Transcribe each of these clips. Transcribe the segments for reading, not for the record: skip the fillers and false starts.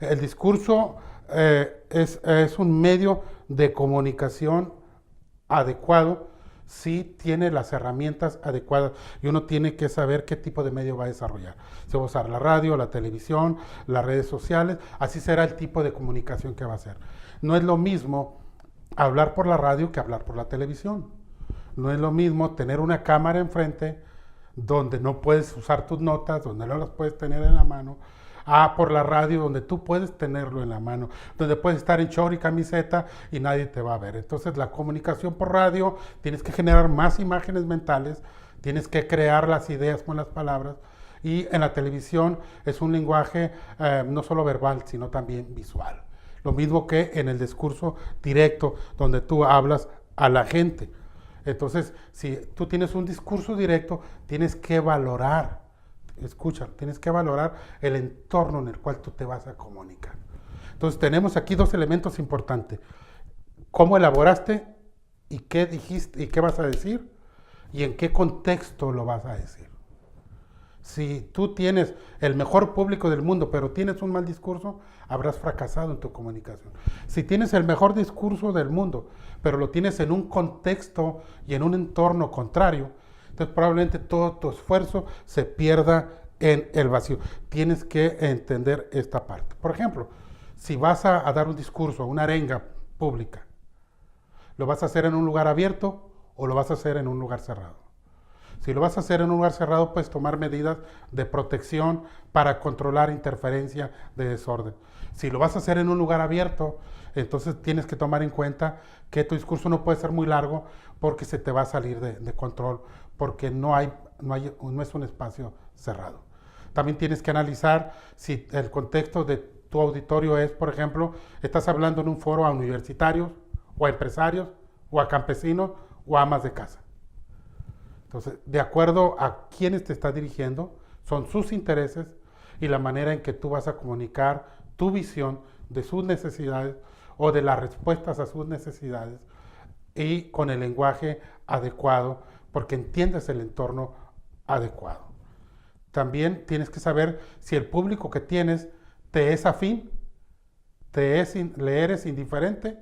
El discurso es un medio de comunicación adecuado si tiene las herramientas adecuadas y uno tiene que saber qué tipo de medio va a desarrollar. Si va a usar la radio, la televisión, las redes sociales, así será el tipo de comunicación que va a hacer. No es lo mismo hablar por la radio que hablar por la televisión. No es lo mismo tener una cámara enfrente donde no puedes usar tus notas, donde no las puedes tener en la mano, por la radio donde tú puedes tenerlo en la mano, donde puedes estar en short y camiseta y nadie te va a ver. Entonces la comunicación por radio, tienes que generar más imágenes mentales, tienes que crear las ideas con las palabras, y en la televisión es un lenguaje no solo verbal, sino también visual. Lo mismo que en el discurso directo, donde tú hablas a la gente. Entonces, si tú tienes un discurso directo, tienes que valorar, escucha, tienes que valorar el entorno en el cual tú te vas a comunicar. Entonces, tenemos aquí dos elementos importantes. ¿Cómo elaboraste y qué dijiste y qué vas a decir? ¿Y en qué contexto lo vas a decir? Si tú tienes el mejor público del mundo, pero tienes un mal discurso, habrás fracasado en tu comunicación. Si tienes el mejor discurso del mundo, pero lo tienes en un contexto y en un entorno contrario, entonces probablemente todo tu esfuerzo se pierda en el vacío. Tienes que entender esta parte. Por ejemplo, si vas a dar un discurso, una arenga pública, ¿lo vas a hacer en un lugar abierto o lo vas a hacer en un lugar cerrado? Si lo vas a hacer en un lugar cerrado, puedes tomar medidas de protección para controlar interferencia de desorden. Si lo vas a hacer en un lugar abierto, entonces tienes que tomar en cuenta que tu discurso no puede ser muy largo porque se te va a salir de control, porque no es un espacio cerrado. También tienes que analizar si el contexto de tu auditorio es, por ejemplo, estás hablando en un foro a universitarios, o a empresarios, o a campesinos, o a amas de casa. Entonces, de acuerdo a quiénes te estás dirigiendo, son sus intereses y la manera en que tú vas a comunicar tu visión de sus necesidades o de las respuestas a sus necesidades, y con el lenguaje adecuado, porque entiendes el entorno adecuado. También tienes que saber si el público que tienes te es afín, le eres indiferente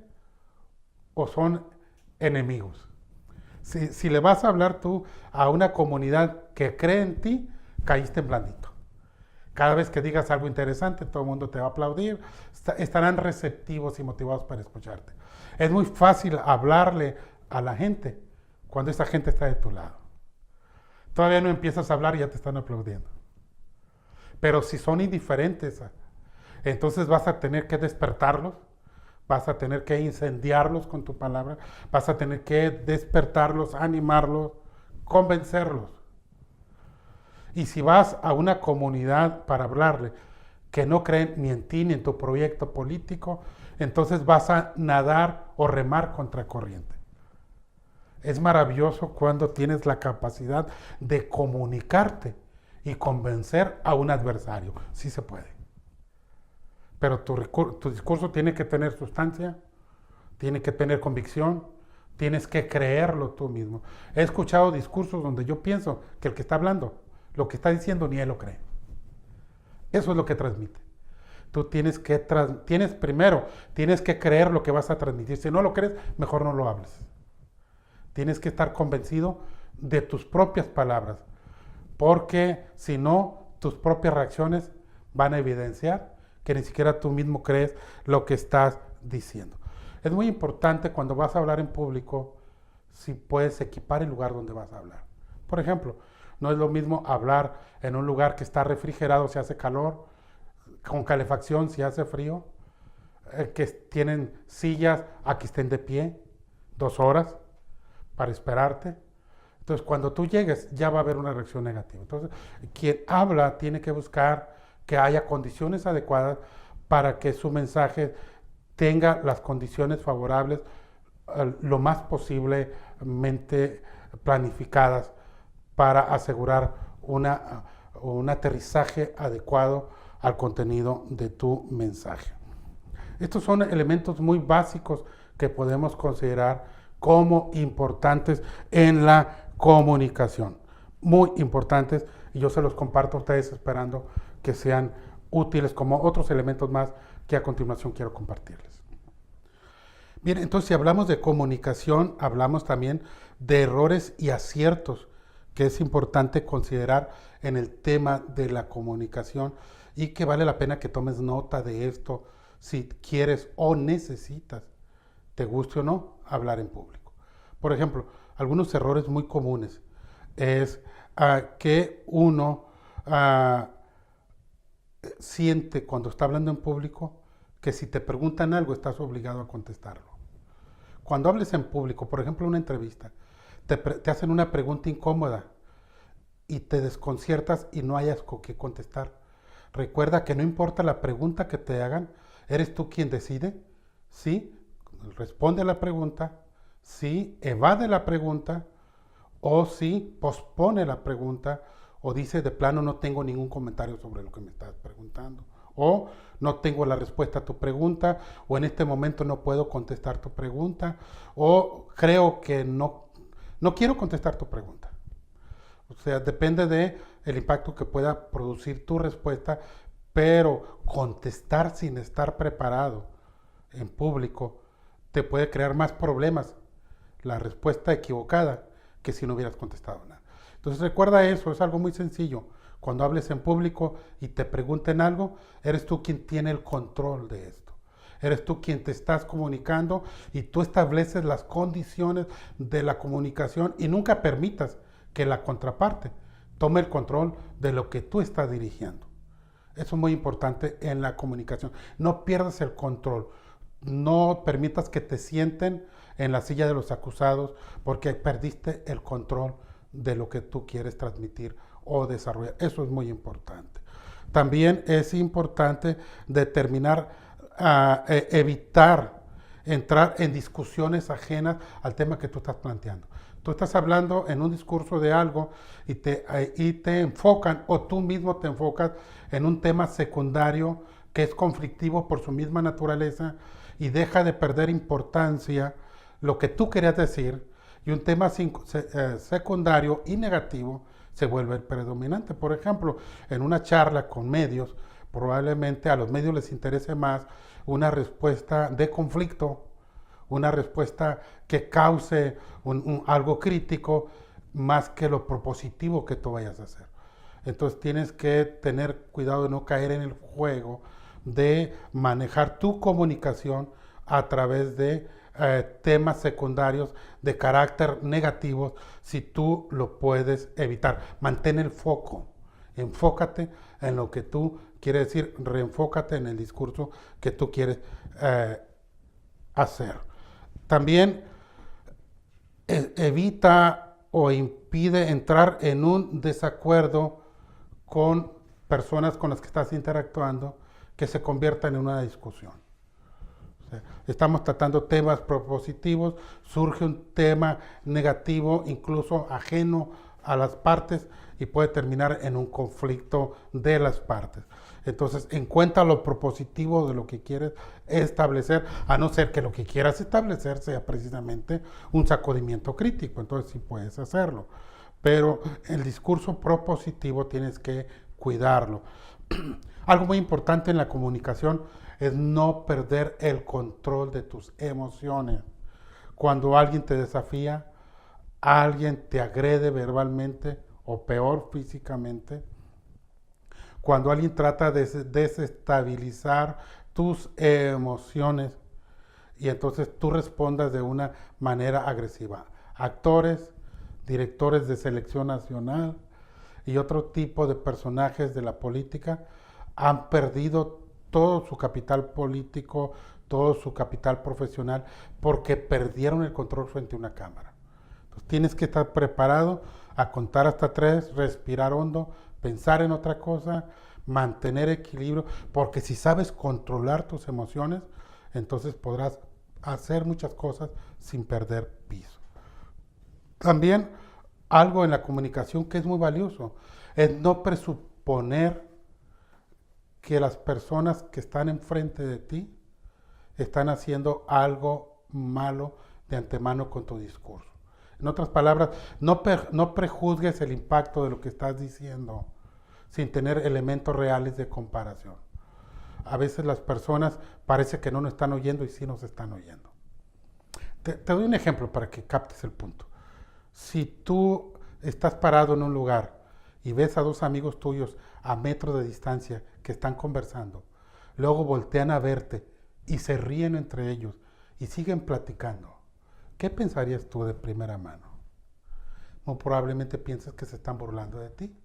o son enemigos. Si le vas a hablar tú a una comunidad que cree en ti, caíste en blandito. Cada vez que digas algo interesante, todo el mundo te va a aplaudir, estarán receptivos y motivados para escucharte. Es muy fácil hablarle a la gente cuando esa gente está de tu lado. Todavía no empiezas a hablar y ya te están aplaudiendo. Pero si son indiferentes, entonces vas a tener que despertarlos, vas a tener que incendiarlos con tu palabra, vas a tener que despertarlos, animarlos, convencerlos. Y si vas a una comunidad para hablarle que no creen ni en ti ni en tu proyecto político, entonces vas a nadar o remar contra corriente. Es maravilloso cuando tienes la capacidad de comunicarte y convencer a un adversario. Sí se puede. Pero tu discurso tiene que tener sustancia, tiene que tener convicción, tienes que creerlo tú mismo. He escuchado discursos donde yo pienso que el que está hablando, lo que está diciendo, ni él lo cree. Eso es lo que transmite. Tú tienes que creer lo que vas a transmitir. Si no lo crees, mejor no lo hables. Tienes que estar convencido de tus propias palabras, porque si no, tus propias reacciones van a evidenciar que ni siquiera tú mismo crees lo que estás diciendo. Es muy importante cuando vas a hablar en público, si puedes equipar el lugar donde vas a hablar. Por ejemplo, no es lo mismo hablar en un lugar que está refrigerado si hace calor, con calefacción si hace frío, que tienen sillas a que estén de pie 2 horas para esperarte. Entonces, cuando tú llegues, ya va a haber una reacción negativa. Entonces, quien habla tiene que buscar que haya condiciones adecuadas para que su mensaje tenga las condiciones favorables lo más posiblemente planificadas para asegurar un aterrizaje adecuado al contenido de tu mensaje. Estos son elementos muy básicos que podemos considerar como importantes en la comunicación. Muy importantes, y yo se los comparto a ustedes esperando que sean útiles como otros elementos más que a continuación quiero compartirles. Bien, entonces si hablamos de comunicación, hablamos también de errores y aciertos que es importante considerar en el tema de la comunicación y que vale la pena que tomes nota de esto si quieres o necesitas, te guste o no, hablar en público. Por ejemplo, algunos errores muy comunes es que uno siente cuando está hablando en público que si te preguntan algo estás obligado a contestarlo. Cuando hables en público, por ejemplo, en una entrevista, te hacen una pregunta incómoda y te desconciertas y no hayas con qué contestar. Recuerda que no importa la pregunta que te hagan, eres tú quien decide si responde a la pregunta, si evade la pregunta o si pospone la pregunta o dice de plano no tengo ningún comentario sobre lo que me estás preguntando o no tengo la respuesta a tu pregunta o en este momento no puedo contestar tu pregunta o creo que no quiero contestar tu pregunta. O sea, depende de el impacto que pueda producir tu respuesta, pero contestar sin estar preparado en público te puede crear más problemas la respuesta equivocada que si no hubieras contestado nada. Entonces recuerda eso, es algo muy sencillo. Cuando hables en público y te pregunten algo, eres tú quien tiene el control de esto. Eres tú quien te estás comunicando y tú estableces las condiciones de la comunicación y nunca permitas que la contraparte tome el control de lo que tú estás dirigiendo. Eso es muy importante en la comunicación. No pierdas el control. No permitas que te sienten en la silla de los acusados porque perdiste el control de lo que tú quieres transmitir o desarrollar. Eso es muy importante. También es importante determinar, evitar entrar en discusiones ajenas al tema que tú estás planteando. Tú estás hablando en un discurso de algo y te enfocan o tú mismo te enfocas en un tema secundario que es conflictivo por su misma naturaleza y deja de perder importancia lo que tú querías decir y un tema secundario y negativo se vuelve predominante. Por ejemplo, en una charla con medios, probablemente a los medios les interese más una respuesta de conflicto, una respuesta que cause algo crítico más que lo propositivo que tú vayas a hacer. Entonces tienes que tener cuidado de no caer en el juego de manejar tu comunicación a través de temas secundarios de carácter negativo si tú lo puedes evitar. Mantén el foco, enfócate en lo que tú quieres decir, reenfócate en el discurso que tú quieres hacer. También evita o impide entrar en un desacuerdo con personas con las que estás interactuando que se convierta en una discusión. O sea, estamos tratando temas propositivos, surge un tema negativo, incluso ajeno a las partes y puede terminar en un conflicto de las partes. Entonces, encuentra lo propositivo de lo que quieres establecer, a no ser que lo que quieras establecer sea precisamente un sacudimiento crítico. Entonces, sí puedes hacerlo. Pero el discurso propositivo tienes que cuidarlo. Algo muy importante en la comunicación es no perder el control de tus emociones. Cuando alguien te desafía, alguien te agrede verbalmente o peor físicamente, cuando alguien trata de desestabilizar tus emociones y entonces tú respondas de una manera agresiva. Actores, directores de selección nacional y otro tipo de personajes de la política han perdido todo su capital político, todo su capital profesional porque perdieron el control frente a una cámara. Entonces tienes que estar preparado a contar hasta 3, respirar hondo, pensar en otra cosa, mantener equilibrio, porque si sabes controlar tus emociones, entonces podrás hacer muchas cosas sin perder piso. También algo en la comunicación que es muy valioso es no presuponer que las personas que están enfrente de ti están haciendo algo malo de antemano con tu discurso. En otras palabras, no prejuzgues el impacto de lo que estás diciendo sin tener elementos reales de comparación. a veces las personas parece que no nos están oyendo y sí nos están oyendo. Te doy un ejemplo para que captes el punto. Si tú estás parado en un lugar y ves a dos amigos tuyos a metros de distancia que están conversando, luego voltean a verte y se ríen entre ellos y siguen platicando, ¿qué pensarías tú de primera mano? Muy probablemente pienses que se están burlando de ti.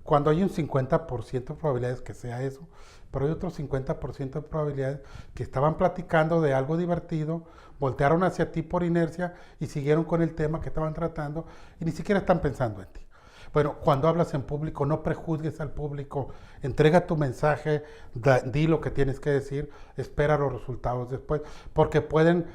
Cuando hay un 50% de probabilidades que sea eso, pero hay otro 50% de probabilidades que estaban platicando de algo divertido, voltearon hacia ti por inercia y siguieron con el tema que estaban tratando y ni siquiera están pensando en ti. Bueno, cuando hablas en público, no prejuzgues al público, entrega tu mensaje, di lo que tienes que decir, espera los resultados después, porque pueden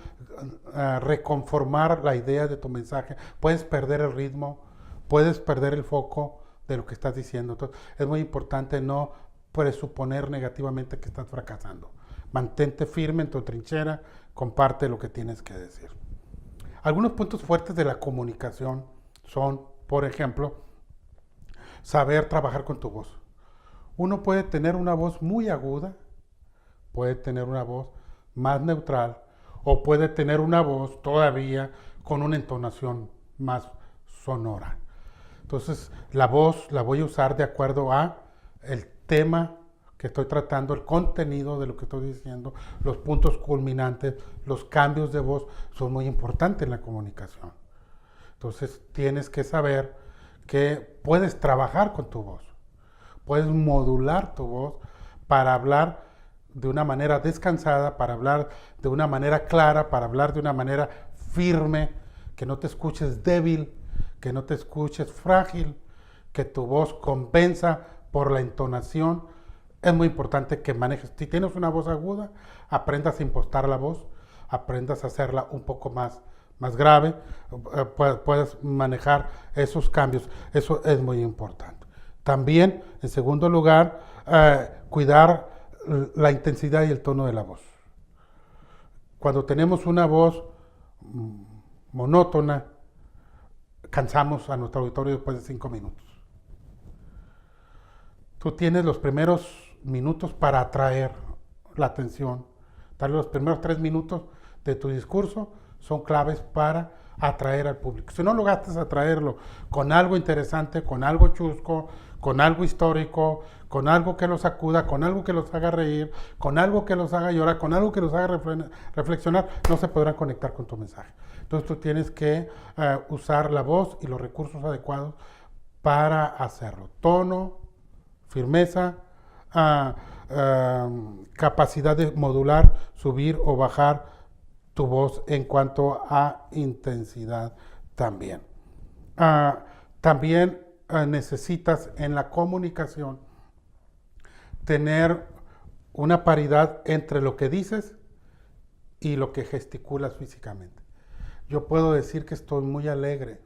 reconformar la idea de tu mensaje, puedes perder el ritmo, puedes perder el foco de lo que estás diciendo. Entonces, es muy importante no presuponer negativamente que estás fracasando. Mantente firme en tu trinchera, comparte lo que tienes que decir. Algunos puntos fuertes de la comunicación son, por ejemplo, saber trabajar con tu voz. Uno puede tener una voz muy aguda, puede tener una voz más neutral, o puede tener una voz todavía con una entonación más sonora. Entonces, la voz la voy a usar de acuerdo a el tema que estoy tratando, el contenido de lo que estoy diciendo, los puntos culminantes, los cambios de voz son muy importantes en la comunicación. Entonces, tienes que saber que puedes trabajar con tu voz, puedes modular tu voz para hablar de una manera descansada, para hablar de una manera clara, para hablar de una manera firme, que no te escuches débil, que no te escuches frágil, que tu voz compensa por la entonación. Es muy importante que manejes, si tienes una voz aguda, aprendas a impostar la voz, aprendas a hacerla un poco más grave, puedes manejar esos cambios, eso es muy importante. También, en segundo lugar, cuidar la intensidad y el tono de la voz. Cuando tenemos una voz monótona, cansamos a nuestro auditorio después de 5 minutos. Tú tienes los primeros minutos para atraer la atención. Tal vez los primeros 3 minutos de tu discurso son claves para atraer al público. Si no lograste atraerlo con algo interesante, con algo chusco, con algo histórico, con algo que los sacuda, con algo que los haga reír, con algo que los haga llorar, con algo que los haga reflexionar, no se podrán conectar con tu mensaje. Entonces tú tienes que usar la voz y los recursos adecuados para hacerlo. Tono, firmeza, capacidad de modular, subir o bajar tu voz en cuanto a intensidad también. También necesitas en la comunicación tener una paridad entre lo que dices y lo que gesticulas físicamente. Yo puedo decir que estoy muy alegre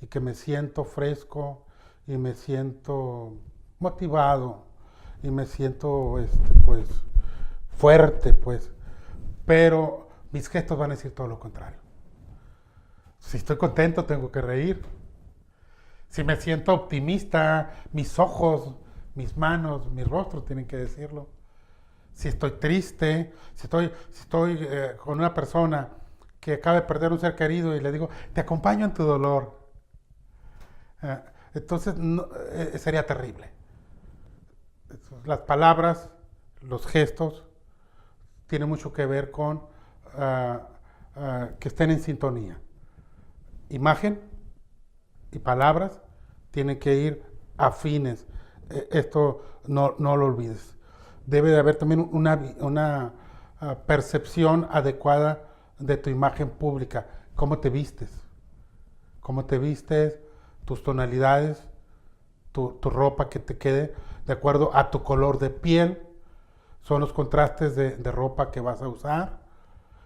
y que me siento fresco y me siento motivado y me siento pues fuerte, pues, pero mis gestos van a decir todo lo contrario. Si estoy contento, tengo que reír. Si me siento optimista, mis ojos, mis manos, mi rostro tienen que decirlo. Si estoy triste, si estoy con una persona que acaba de perder un ser querido y le digo, te acompaño en tu dolor, entonces sería terrible. Las palabras, los gestos, tienen mucho que ver con que estén en sintonía. Imagen y palabras tienen que ir afines. Esto no lo olvides. Debe de haber también una percepción adecuada de tu imagen pública. ¿Cómo te vistes? ¿Cómo te vistes? Tus tonalidades, tu ropa que te quede de acuerdo a tu color de piel. Son los contrastes de ropa que vas a usar.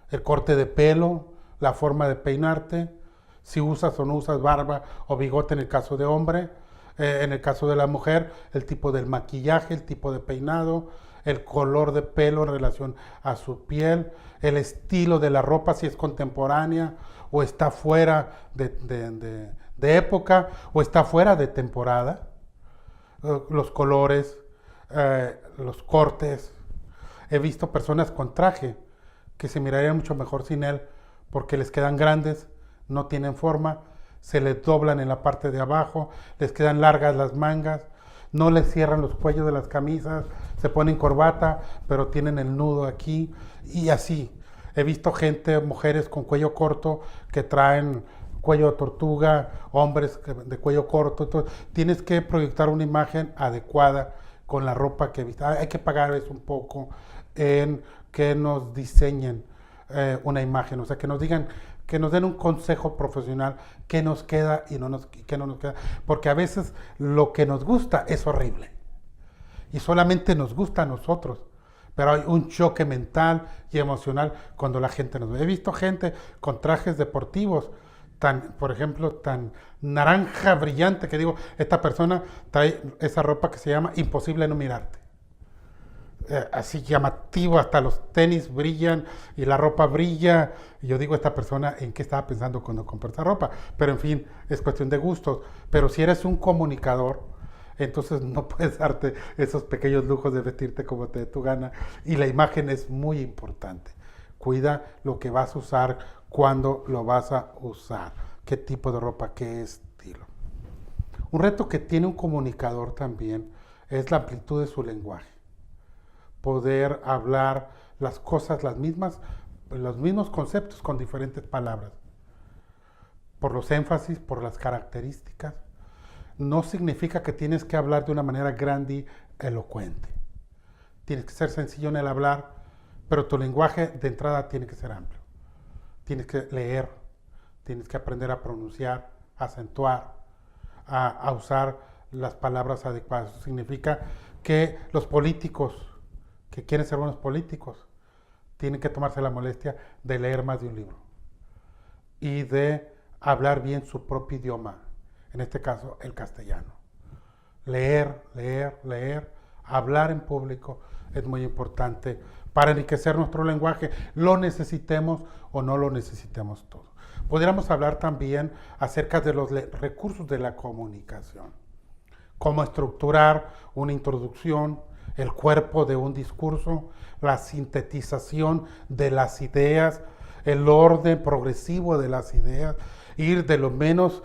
El corte de pelo, la forma de peinarte. Si usas o no usas barba o bigote en el caso de hombre. En el caso de la mujer, el tipo del maquillaje, el tipo de peinado, el color de pelo en relación a su piel, el estilo de la ropa, si es contemporánea o está fuera de época o está fuera de temporada, los colores, los cortes. He visto personas con traje que se mirarían mucho mejor sin él porque les quedan grandes, no tienen forma, se les doblan en la parte de abajo, les quedan largas las mangas, no les cierran los cuellos de las camisas, se ponen corbata, pero tienen el nudo aquí y así. He visto gente, mujeres con cuello corto que traen cuello de tortuga, hombres de cuello corto. Entonces, tienes que proyectar una imagen adecuada con la ropa que viste. Hay que pagarles un poco en que nos diseñen una imagen, o sea, que nos digan, que nos den un consejo profesional, qué nos queda y qué no nos queda, porque a veces lo que nos gusta es horrible y solamente nos gusta a nosotros, pero hay un choque mental y emocional cuando la gente nos ve. He visto gente con trajes deportivos por ejemplo, tan naranja brillante que digo, esta persona trae esa ropa que se llama imposible no mirarte. Así llamativo, hasta los tenis brillan y la ropa brilla. Y yo digo, esta persona, ¿en qué estaba pensando cuando compró esta ropa? Pero en fin, es cuestión de gustos. Pero si eres un comunicador, entonces no puedes darte esos pequeños lujos de vestirte como te dé tu gana. Y la imagen es muy importante. Cuida lo que vas a usar, cuándo lo vas a usar, qué tipo de ropa, qué estilo. Un reto que tiene un comunicador también es la amplitud de su lenguaje. Poder hablar las cosas, los mismos conceptos con diferentes palabras. Por los énfasis, por las características. No significa que tienes que hablar de una manera grandilocuente. Tienes que ser sencillo en el hablar, pero tu lenguaje de entrada tiene que ser amplio. Tienes que leer, tienes que aprender a pronunciar, a acentuar, a usar las palabras adecuadas. Eso significa que los políticos que quieren ser buenos políticos tienen que tomarse la molestia de leer más de un libro y de hablar bien su propio idioma, en este caso el castellano. Leer, leer, leer, hablar en público es muy importante para enriquecer nuestro lenguaje, lo necesitemos o no lo necesitemos todo. Podríamos hablar también acerca de los recursos de la comunicación, cómo estructurar una introducción, el cuerpo de un discurso, la sintetización de las ideas, el orden progresivo de las ideas, ir de lo menos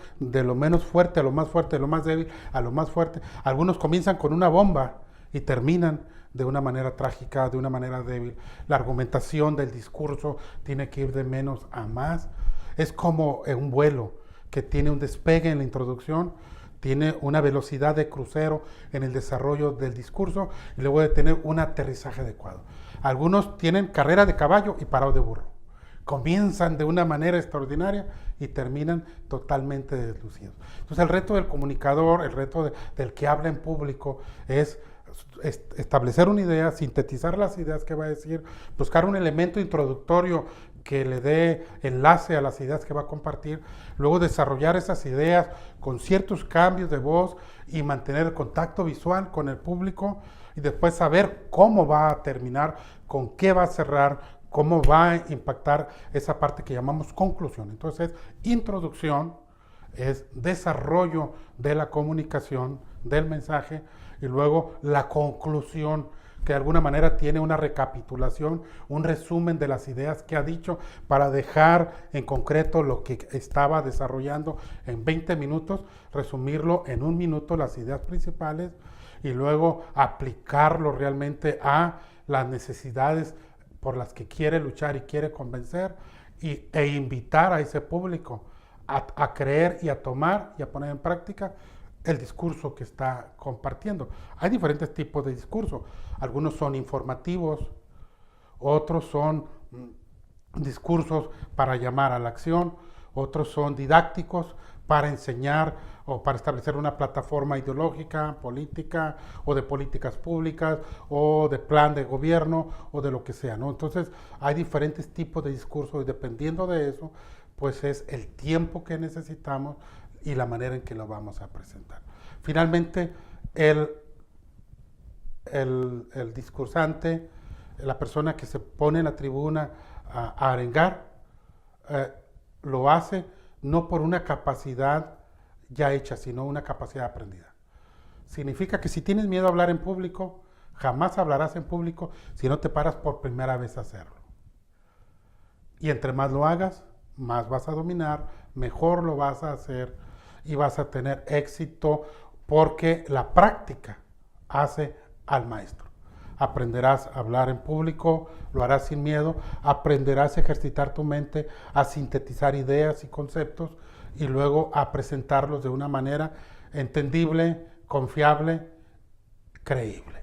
fuerte a lo más fuerte, de lo más débil a lo más fuerte. Algunos comienzan con una bomba y terminan de una manera trágica, de una manera débil. La argumentación del discurso tiene que ir de menos a más. Es como un vuelo que tiene un despegue en la introducción, tiene una velocidad de crucero en el desarrollo del discurso y luego de tener un aterrizaje adecuado. Algunos tienen carrera de caballo y parado de burro. Comienzan de una manera extraordinaria y terminan totalmente deslucidos. Entonces el reto del comunicador, el reto del que habla en público es establecer una idea, sintetizar las ideas que va a decir, buscar un elemento introductorio que le dé enlace a las ideas que va a compartir, luego desarrollar esas ideas con ciertos cambios de voz y mantener el contacto visual con el público y después saber cómo va a terminar, con qué va a cerrar, cómo va a impactar esa parte que llamamos conclusión. Entonces, introducción es desarrollo de la comunicación, del mensaje, y luego la conclusión, que de alguna manera tiene una recapitulación, un resumen de las ideas que ha dicho para dejar en concreto lo que estaba desarrollando en 20 minutos, resumirlo en 1 minuto, las ideas principales, y luego aplicarlo realmente a las necesidades por las que quiere luchar y quiere convencer, e invitar a ese público a creer y a tomar y a poner en práctica el discurso que está compartiendo. Hay diferentes tipos de discurso. Algunos son informativos, otros son discursos para llamar a la acción, otros son didácticos para enseñar o para establecer una plataforma ideológica, política o de políticas públicas o de plan de gobierno o de lo que sea, ¿no? Entonces hay diferentes tipos de discursos y dependiendo de eso, pues es el tiempo que necesitamos y la manera en que lo vamos a presentar. Finalmente, el discursante, la persona que se pone en la tribuna a arengar, lo hace no por una capacidad ya hecha, sino una capacidad aprendida. Significa que si tienes miedo a hablar en público, Jamás hablarás en público si no te paras por primera vez a hacerlo. Y entre más lo hagas, más vas a dominar, mejor lo vas a hacer y vas a tener éxito porque la práctica hace al maestro. Aprenderás a hablar en público, lo harás sin miedo, aprenderás a ejercitar tu mente, a sintetizar ideas y conceptos y luego a presentarlos de una manera entendible, confiable, creíble.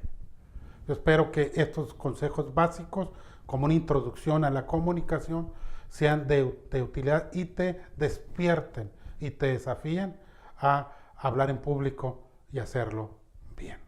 Yo espero que estos consejos básicos, como una introducción a la comunicación, sean de utilidad y te despierten y te desafíen a hablar en público y hacerlo bien.